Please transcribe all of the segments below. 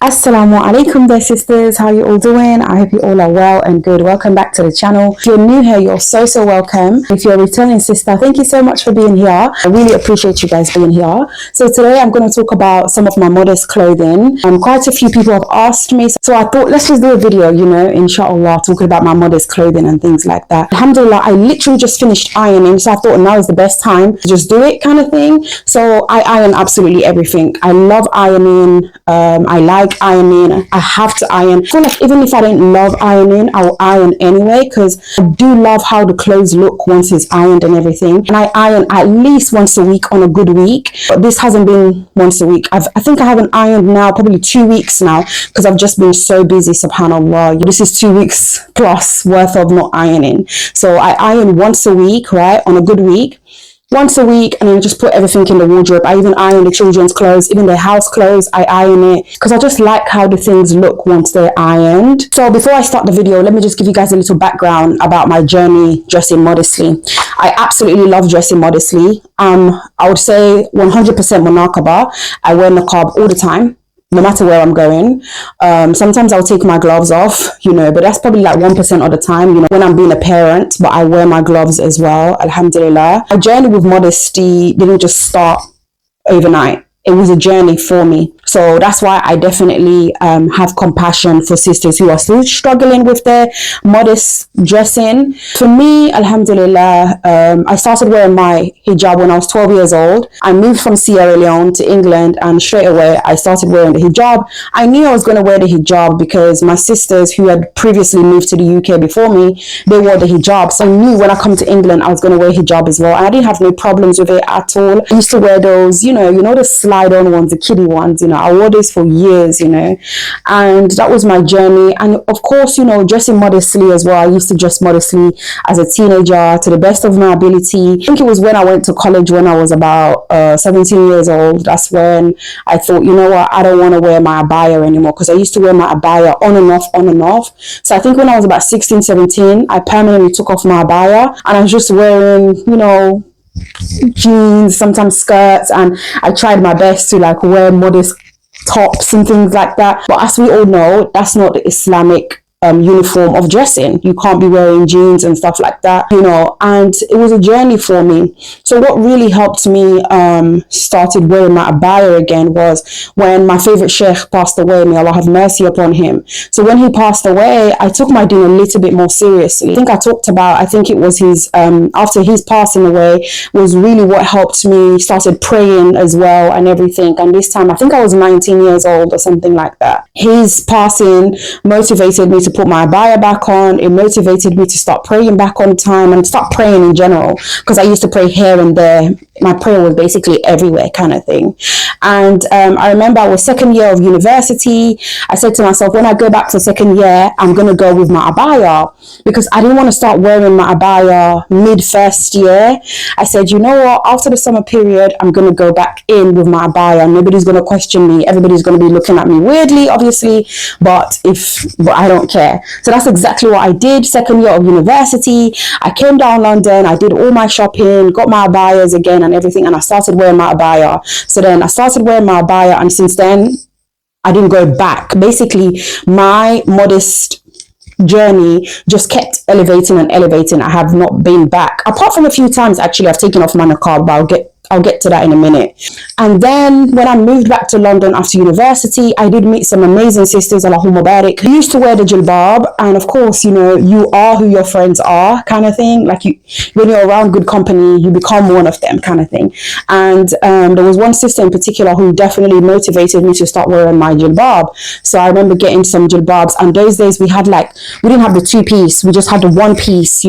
Assalamu alaikum there sisters, how you all doing? I hope you all are well and good. Welcome back to the channel. If you're new here, you're so welcome. If you're a returning sister, thank you so much for being here. I really appreciate you guys being here. So today I'm going to talk about some of my modest clothing. Quite a few people have asked me, so I thought let's just do a video, inshallah, talking about my modest clothing and things like that. Alhamdulillah, I literally just finished ironing, so I thought now is the best time to just do it kind of thing. So I iron absolutely everything. I love ironing. I like ironing. I have to iron. I feel like even if I don't love ironing, I'll iron anyway because I do love how the clothes look once it's ironed and everything. And I iron at least once a week on a good week, but this hasn't been once a week. I think I haven't ironed now probably 2 weeks now because I've just been so busy, subhanallah. This is 2 weeks plus worth of not ironing. So I iron once a week, right, on a good week. Once a week, and then just put everything in the wardrobe. I even iron the children's clothes, even their house clothes, I iron it because I just like how the things look once they're ironed. So before I start the video, let me just give you guys a little background about my journey dressing modestly. I absolutely love dressing modestly. I would say 100% munaqaba. I wear niqab all the time, no matter where I'm going. Sometimes I'll take my gloves off, but that's probably like 1% of the time, when I'm being a parent, but I wear my gloves as well, alhamdulillah. My journey with modesty didn't just start overnight. It was a journey for me. So that's why I definitely have compassion for sisters who are still struggling with their modest dressing. For me, alhamdulillah, I started wearing my hijab when I was 12 years old. I moved from Sierra Leone to England and straight away I started wearing the hijab. I knew I was going to wear the hijab because my sisters who had previously moved to the UK before me, they wore the hijab. So I knew when I come to England, I was going to wear hijab as well. And I didn't have no problems with it at all. I used to wear those, the slide-on ones, the kiddie ones, I wore those for years, and that was my journey. And of course, dressing modestly as well. I used to dress modestly as a teenager to the best of my ability. I think it was when I went to college when I was about 17 years old. That's when I thought, you know what, I don't want to wear my abaya anymore because I used to wear my abaya on and off. So I think when I was about 16, 17, I permanently took off my abaya and I was just wearing, jeans, sometimes skirts, and I tried my best to wear modest tops and things like that. But as we all know, that's not the Islamic uniform of dressing. You can't be wearing jeans and stuff like that, and it was a journey for me. So what really helped me started wearing my abaya again was when my favorite sheikh passed away. May Allah have mercy upon him. So when he passed away, I took my deen a little bit more seriously. I think it was his after his passing away was really what helped me. Started praying as well and everything. And this time I think I was 19 years old or something like that. His passing motivated me to put my abaya back on. It motivated me to start praying back on time and start praying in general because I used to pray here and there. My prayer was basically everywhere kind of thing. And I remember I was second year of university. I said to myself, when I go back to second year, I'm going to go with my abaya because I didn't want to start wearing my abaya mid first year. I said, you know what, after the summer period, I'm going to go back in with my abaya. Nobody's going to question me. Everybody's going to be looking at me weirdly, obviously, but I don't care. So that's exactly what I did. Second year of university, I came down London, I did all my shopping, got my abayas again and everything, and I started wearing my abaya. So then I started wearing my abaya, and since then I didn't go back. Basically, my modest journey just kept elevating and elevating. I have not been back, apart from a few times actually I've taken off my niqab, but I'll get to that in a minute. And then when I moved back to London after university, I did meet some amazing sisters, Allahumma barik, who used to wear the jilbab. And of course, you are who your friends are kind of thing. When you're around good company, you become one of them kind of thing. And there was one sister in particular who definitely motivated me to start wearing my jilbab. So I remember getting some jilbabs, and those days we didn't have the two-piece, we just had the one piece.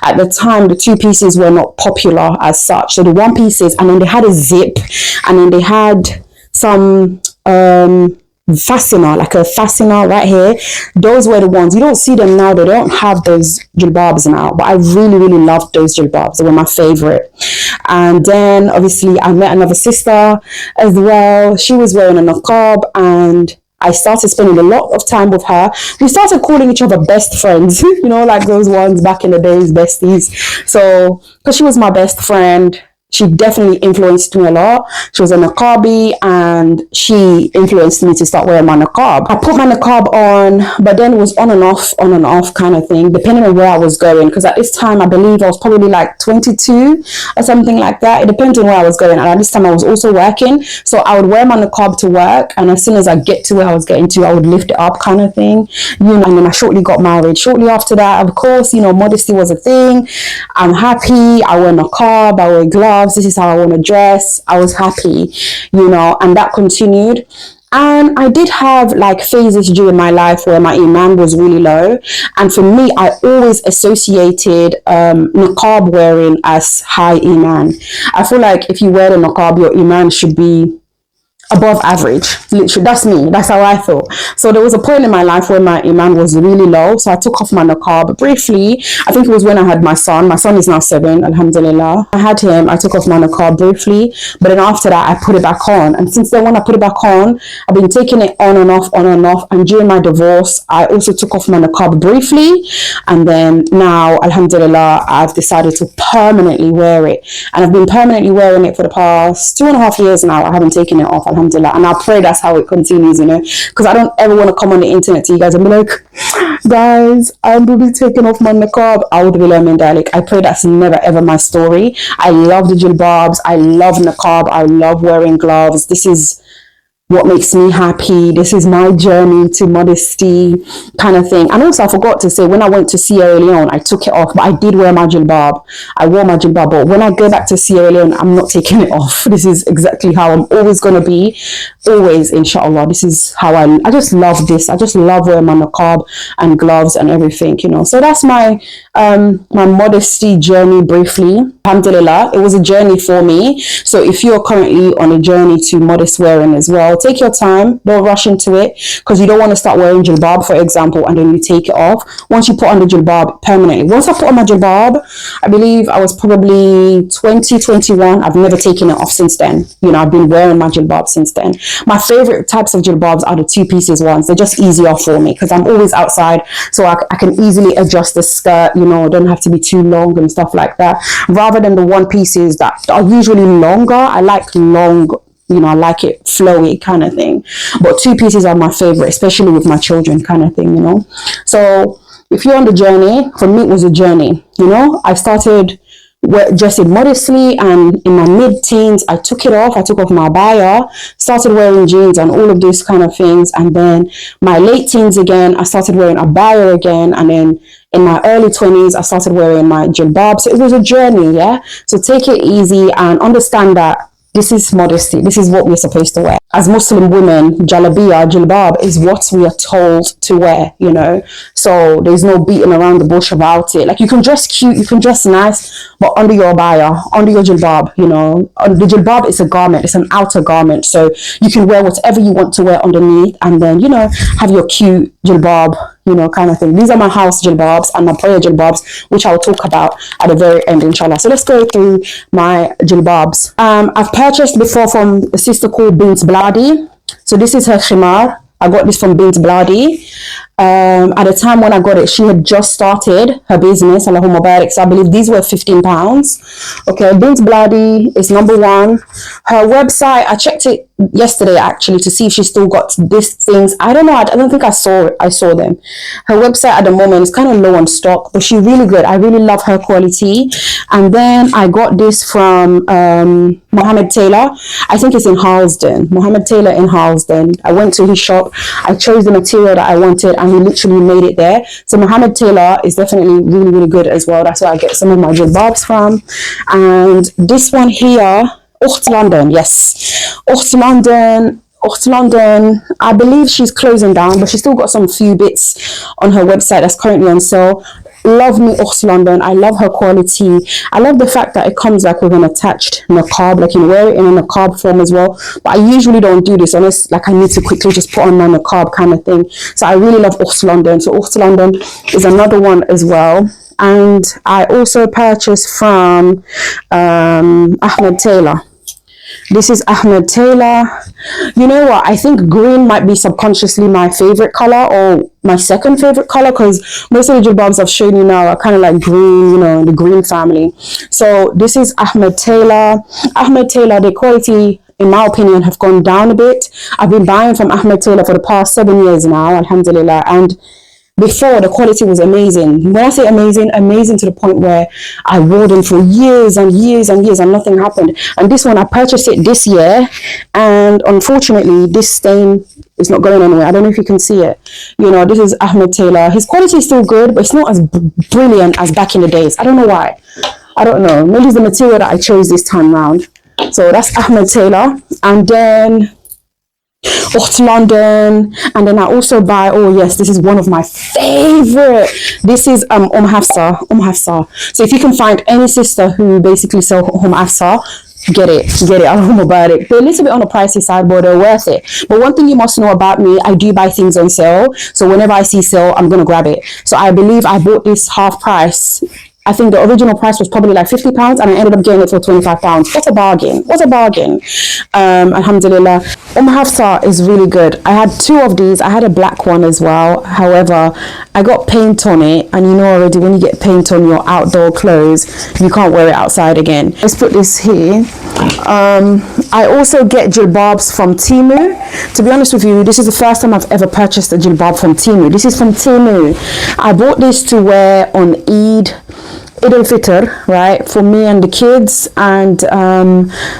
At the time the two pieces were not popular as such, so the one pieces, and then they had a zip, and then they had some fastener, like a fastener right here. Those were the ones. You don't see them now. They don't have those jilbabs now, but I really loved those jilbabs. They were my favorite. And then obviously I met another sister as well. She was wearing a niqab, and I started spending a lot of time with her. We started calling each other best friends, like those ones back in the days, besties. So because she was my best friend, she definitely influenced me a lot. She was a niqabi and she influenced me to start wearing my niqab. I put my niqab on, but then it was on and off kind of thing, depending on where I was going. Because at this time, I believe I was probably like 22 or something like that. It depends on where I was going. And at this time, I was also working. So I would wear my niqab to work. And as soon as I get to where I was getting to, I would lift it up kind of thing. And then I shortly got married. Shortly after that, of course, modesty was a thing. I'm happy. I wear niqab, I wear gloves. This is how I want to dress. I was happy, and that continued. And I did have like phases during my life where my iman was really low. And for me, I always associated niqab wearing as high iman. I feel like if you wear the niqab, your iman should be above average. Literally, that's me. That's how I thought. So there was a point in my life where my iman was really low. So I took off my niqab briefly. I think it was when I had my son. My son is now 7, alhamdulillah. I had him. I took off my niqab briefly. But then after that, I put it back on. And since then, when I put it back on, I've been taking it on and off, on and off. And during my divorce, I also took off my niqab briefly. And then now, alhamdulillah, I've decided to permanently wear it. And I've been permanently wearing it for the past 2.5 years now. I haven't taken it off, alhamdulillah, and I pray that's how it continues, because I don't ever want to come on the internet to you guys and be like, guys, I'm really taking off my niqab. I pray that's never ever my story. I love the jilbabs. I love niqab. I love wearing gloves. This is what makes me happy. This is my journey to modesty kind of thing. And also I forgot to say, when I went to Sierra Leone, I took it off, but I did wear my jilbab. I wore my jilbab, but when I go back to Sierra Leone, I'm not taking it off. This is exactly how I'm always going to be. Always, inshallah. This is how I just love this. I just love wearing my niqab and gloves and everything, So that's my modesty journey briefly. Alhamdulillah, it was a journey for me. So if you're currently on a journey to modest wearing as well, take your time, don't rush into it, because you don't want to start wearing jilbab, for example, and then you take it off. Once you put on the jilbab permanently, once I put on my jilbab, I believe I was probably 20, 21. I've never taken it off since then. I've been wearing my jilbab since then. My favorite types of jilbabs are the 2-pieces ones. They're just easier for me because I'm always outside, so I can easily adjust the skirt, don't have to be too long and stuff like that, rather than the 1-pieces that are usually longer. I like long, I like it flowy kind of thing, but 2-pieces are my favorite, especially with my children kind of thing, So if you're on the journey, for me it was a journey. I started dressing modestly, and in my mid-teens I took it off. I took off my abaya, started wearing jeans and all of these kind of things, and then my late teens again, I started wearing abaya again, and then in my early 20s I started wearing my jilbab. So it was a journey, yeah. So take it easy and understand that this is modesty. This is what we're supposed to wear. As Muslim women, jilbab is what we are told to wear, So there's no beating around the bush about it. Like, you can dress cute, you can dress nice, but under your abaya, under your jilbab, The jilbab is a garment, it's an outer garment. So you can wear whatever you want to wear underneath, and then, have your cute jilbab, kind of thing. These are my house jilbabs and my prayer jilbabs, which I'll talk about at the very end, inshallah. So let's go through my jilbabs. I've purchased before from a sister called Bint Bladi. So this is her khimar. I got this from Bint Bladi. At the time when I got it, she had just started her business, Allahumma barik. So I believe these were £15. Okay, Bint Bladi is number 1. Her website, I checked it yesterday actually to see if she still got these things. I don't know, I don't think I saw them. Her website at the moment is kind of low on stock, but she's really good. I really love her quality. And then I got this from Mohammed Taylor. I think it's in Harlesden. Mohammed Taylor in Harlesden. I went to his shop, I chose the material that I wanted, and he literally made it there. So Mohammed Taylor is definitely really, really good as well. That's where I get some of my jilbabs from. And this one here, Ucht London, yes. Ucht London, I believe she's closing down, but she's still got some few bits on her website that's currently on sale. Love me Ucht London. I love her quality. I love the fact that it comes like with an attached niqab, like you can wear it in a niqab form as well. But I usually don't do this unless like I need to quickly just put on my niqab kind of thing. So I really love Ucht London. So Ucht London is another one as well. And I also purchased from Ahmed Taylor. This is Ahmed Taylor. You know what? I think green might be subconsciously my favorite color, or my second favorite color, because most of the jilbabs I've shown you now are kind of like green, you know, the green family. So this is Ahmed Taylor. Ahmed Taylor, the quality, in my opinion, have gone down a bit. I've been buying from Ahmed Taylor for the past 7 years now, alhamdulillah, and before, the quality was amazing. When I say amazing, amazing to the point where I wore them for years and years and years and nothing happened. And this one, I purchased it this year, and unfortunately this stain is not going anywhere. I don't know if you can see it. You know, this is Ahmed Taylor. His quality is still good, but it's not as brilliant as back in the days. I don't know why. I don't know. Maybe it's the material that I chose this time round. So that's Ahmed Taylor. And then London, and then I also buy, oh yes, this is one of my favorite. This is Hafsa. So if you can find any sister who basically sell Hafsa, get it. I don't know about it. They're a little bit on the pricey side, but they're worth it. But one thing you must know about me, I do buy things on sale. So whenever I see sale, I'm gonna grab it. So I believe I bought this half price. I think the original price was probably like £50, and I ended up getting it for £25. What a bargain. Alhamdulillah. Hafsa is really good. I had two of these. I had a black one as well. However, I got paint on it, and you know already when you get paint on your outdoor clothes, you can't wear it outside again. Let's put this here. I also get jilbabs from Temu. To be honest with you, this is the first time I've ever purchased a jilbab from Temu. This is from Temu. I bought this to wear on Eid al-Fitr, right, for me and the kids, and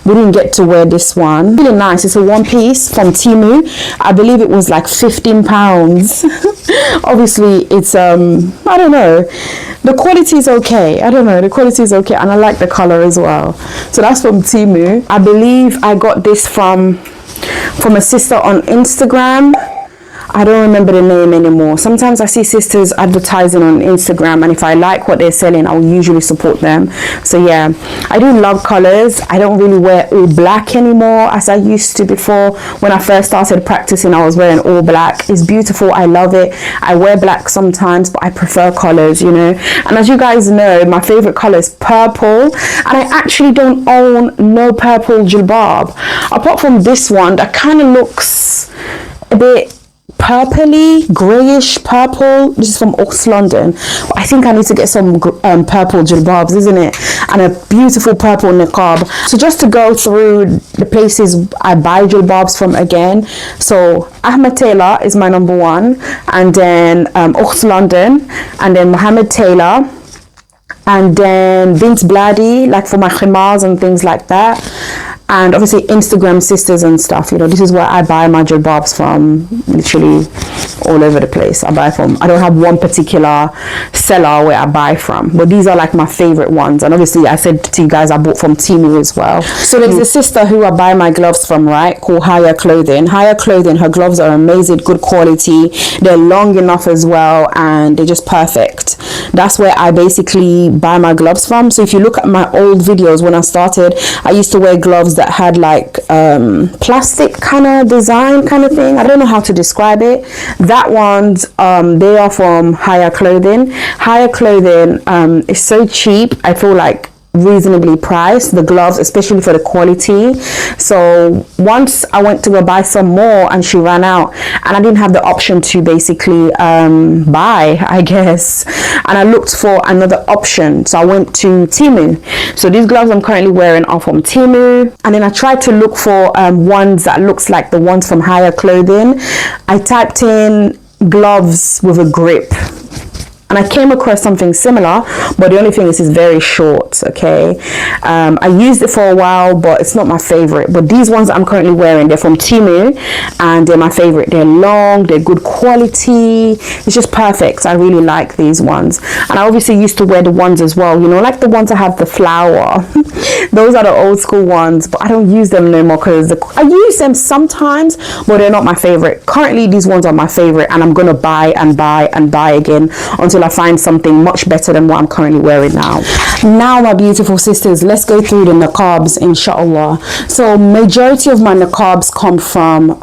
we didn't get to wear this one. Really nice. It's a one piece from Temu. I believe it was like £15. Obviously it's I don't know, the quality is okay. And I like the color as well. So that's from Temu. I believe I got this from a sister on Instagram. I don't remember the name anymore. Sometimes I see sisters advertising on Instagram, and if I like what they're selling, I'll usually support them. So yeah, I do love colors. I don't really wear all black anymore as I used to before. When I first started practicing, I was wearing all black. It's beautiful. I love it. I wear black sometimes, but I prefer colors, you know. And as you guys know, my favorite color is purple, and I actually don't own no purple jilbab apart from this one that kind of looks a bit purpley, grayish purple. This is from London. But I think I need to get some purple jilbabs, isn't it? And a beautiful purple niqab. So just to go through the places I buy jilbabs from again. So Ahmed Taylor is my number one, and then London, and then Mohammed Taylor, and then Bint Bladi, like for my khimars and things like that. And obviously Instagram sisters and stuff, you know, this is where I buy my jilbabs from, literally all over the place. I don't have one particular seller where I buy from, but these are like my favorite ones. And obviously I said to you guys, I bought from Temu as well. So there's a sister who I buy my gloves from, right, called Higher Clothing. Higher Clothing, her gloves are amazing, good quality. They're long enough as well, and they're just perfect. That's where I basically buy my gloves from. So if you look at my old videos when I started, I used to wear gloves that had like plastic kind of design kind of thing. I don't know how to describe it. That one's they are from Higher Clothing. Higher Clothing is so cheap. I feel like reasonably priced, the gloves, especially for the quality. So once I went to go buy some more and she ran out, and I didn't have the option to basically buy, I guess, and I looked for another option, so I went to Temu. So these gloves I'm currently wearing are from Temu, and then I tried to look for ones that looks like the ones from Higher Clothing. I typed in gloves with a grip, and I came across something similar, but the only thing is it's very short, okay? I used it for a while, but it's not my favorite. But these ones I'm currently wearing, they're from Temu, and they're my favorite. They're long, they're good quality. It's just perfect. I really like these ones. And I obviously used to wear the ones as well, you know, like the ones that have the flower. Those are the old school ones, but I don't use them no more because I use them sometimes, but they're not my favorite. Currently, these ones are my favorite, and I'm gonna buy and buy and buy again until I find something much better than what I'm currently wearing now. Now, my beautiful sisters, let's go through the niqabs, inshallah. So majority of my niqabs come from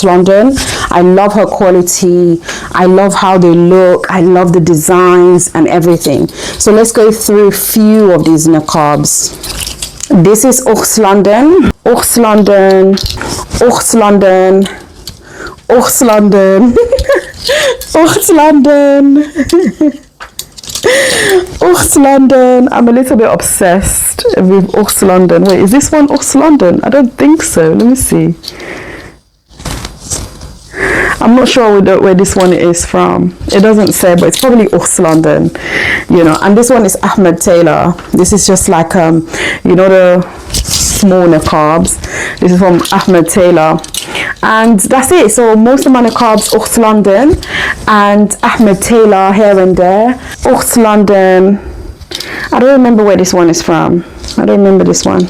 London. I love her quality. I love how they look. I love the designs and everything. So let's go through a few of these niqabs. This is London. Oost London, Oost London, Oost London, Oost London, Oost London. I'm a little bit obsessed with Oost London. Wait, is this one Oost London? I don't think so. Let me see. I'm not sure where this one is from. It doesn't say, but it's probably Oost London, you know. And this one is Ahmed Taylor. This is just like you know, the small niqabs. This is from Ahmed Taylor, and that's it. So most of my niqabs Oost London and Ahmed Taylor here and there. Oost London. I don't remember where this one is from. I don't remember this one,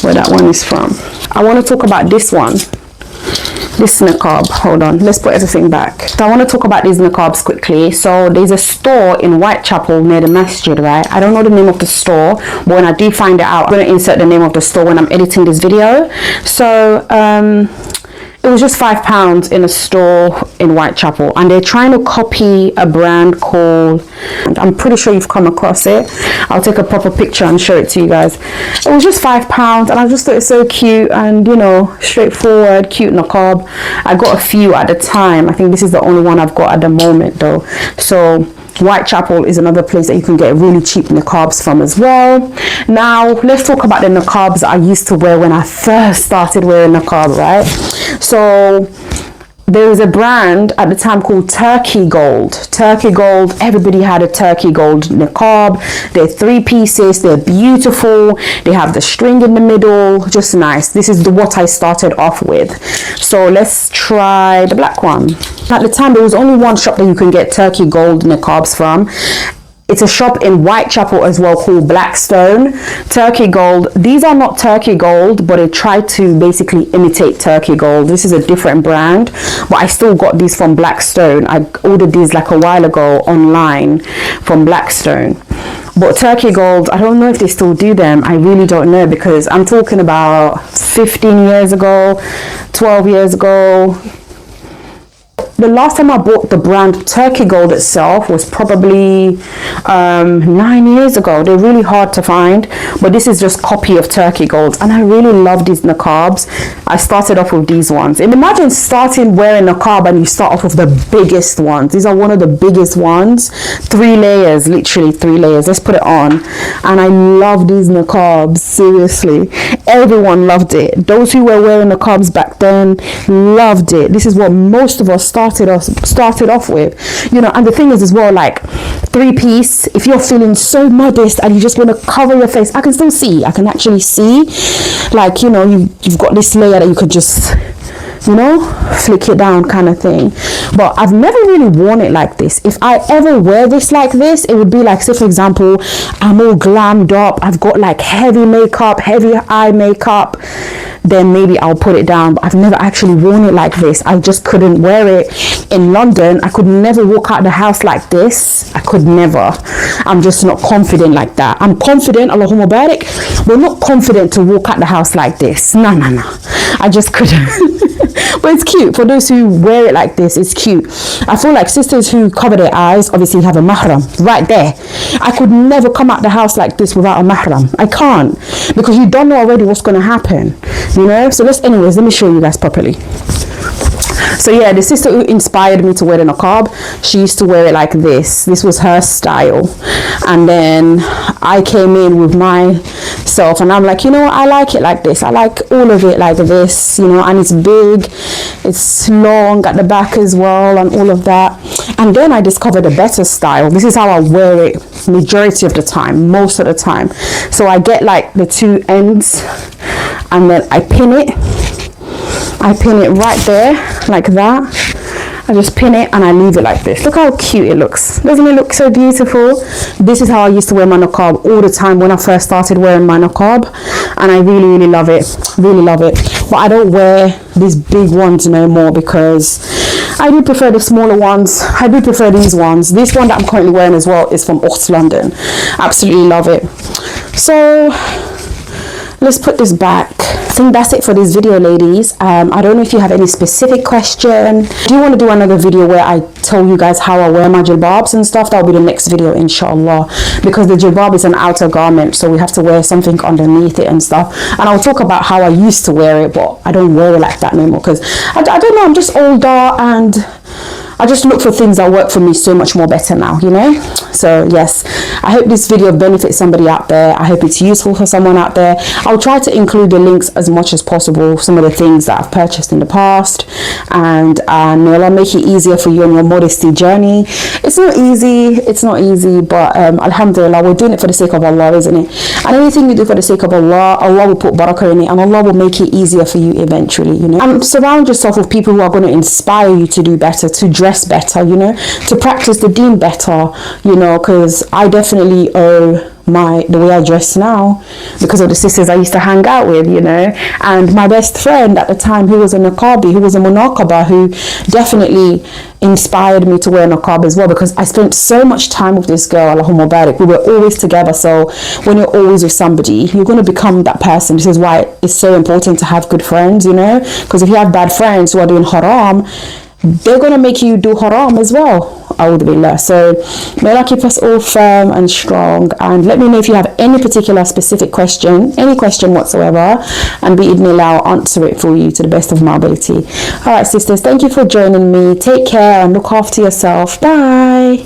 where that one is from. I want to talk about this one. This niqab, hold on, let's put everything back. So I want to talk about these niqabs quickly. So there's a store in Whitechapel near the masjid, right? I don't know the name of the store, but when I do find it out, I'm going to insert the name of the store when I'm editing this video. So it was just £5 in a store in Whitechapel, and they're trying to copy a brand called, I'm pretty sure you've come across it. I'll take a proper picture and show it to you guys. It was just £5, and I just thought it's so cute and, you know, straightforward, cute niqab. I got a few at the time. I think this is the only one I've got at the moment though. So Whitechapel is another place that you can get really cheap niqabs from as well. Now let's talk about the niqabs I used to wear when I first started wearing niqab, right? So there was a brand at the time called Turkey Gold. Turkey Gold, everybody had a Turkey Gold niqab. They're 3 pieces, they're beautiful, they have the string in the middle, just nice. This is what I started off with. So let's try the black one. At the time there was only one shop that you can get Turkey Gold niqabs from. It's a shop in Whitechapel as well called Blackstone. Turkey Gold, these are not Turkey Gold, but they try to basically imitate Turkey Gold. This is a different brand, but I still got these from Blackstone. I ordered these like a while ago online from Blackstone. But Turkey Gold, I don't know if they still do them. I really don't know, because I'm talking about 15 years ago, 12 years ago. The last time I bought the brand Turkey Gold itself was probably 9 years ago. They're really hard to find, but this is just copy of Turkey Gold, and I really love these niqabs. I started off with these ones, and imagine starting wearing niqab and you start off with the biggest ones. These are one of the biggest ones, 3 layers, literally 3 layers. Let's put it on, and I love these niqabs, seriously. Everyone loved it. Those who were wearing niqabs back then loved it. This is what most of us started off with, you know. And the thing is as well, like 3-piece, if you're feeling so modest and you just want to cover your face, I can still see, I can actually see, like, you know, you've got this layer that you could just, you know, flick it down kind of thing. But I've never really worn it like this. If I ever wear this like this, it would be like, say for example, I'm all glammed up, I've got like heavy makeup, heavy eye makeup, then maybe I'll put it down. But I've never actually worn it like this. I just couldn't wear it in London. I could never walk out the house like this. I could never. I'm just not confident like that. I'm confident, Allahumma barik, but not confident to walk out the house like this. No. I just couldn't. But it's cute for those who wear it like this. It's cute. I feel like sisters who cover their eyes obviously have a mahram right there. I could never come out the house like this without a mahram. I can't, because you don't know already what's going to happen, you know. So anyways, let me show you guys properly. So yeah, the sister who inspired me to wear the niqab, she used to wear it like this. This was her style, and then I came in with myself, and I'm like, you know what, I like it like this. I like all of it like this, you know, and it's big, it's long at the back as well, and all of that. And then I discovered a better style. This is how I wear it majority of the time, most of the time. So I get like the 2 ends, and then I pin it right there like that. I just pin it and I leave it like this. Look how cute it looks. Doesn't it look so beautiful? This is how I used to wear my niqab all the time when I first started wearing my niqab, and I really love it, really love it. But I don't wear these big ones no more, because I do prefer the smaller ones. I do prefer these ones. This one that I'm currently wearing as well is from Oost London. Absolutely love it. So let's put this back. I think that's it for this video, ladies. I don't know if you have any specific question. Do you want to do another video where I tell you guys how I wear my jilbabs and stuff? That'll be the next video, inshallah, because the jilbab is an outer garment, so we have to wear something underneath it and stuff. And I'll talk about how I used to wear it, but I don't wear it like that no more, because I don't know, I'm just older and I just look for things that work for me so much more better now, you know. So yes, I hope this video benefits somebody out there. I hope it's useful for someone out there. I'll try to include the links as much as possible, some of the things that I've purchased in the past, and may Allah make it easier for you on your modesty journey. It's not easy, but alhamdulillah, we're doing it for the sake of Allah, isn't it? And anything you do for the sake of Allah, Allah will put barakah in it, and Allah will make it easier for you eventually, you know. And surround yourself with people who are going to inspire you to do better, to dress better, you know, to practice the deen better, you know, because I definitely owe the way I dress now because of the sisters I used to hang out with, you know. And my best friend at the time, who was a niqabi, who was a munaqaba, who definitely inspired me to wear niqab as well, because I spent so much time with this girl, Allahumma barik. We were always together. So when you're always with somebody, you're going to become that person. This is why it's so important to have good friends, you know, because if you have bad friends who are doing haram, they're going to make you do haram as well. So may Allah keep us all firm and strong, and let me know if you have any particular specific question, any question whatsoever, and bi'idhnillah, I'll answer it for you to the best of my ability. Alright sisters, thank you for joining me. Take care and look after yourself. Bye.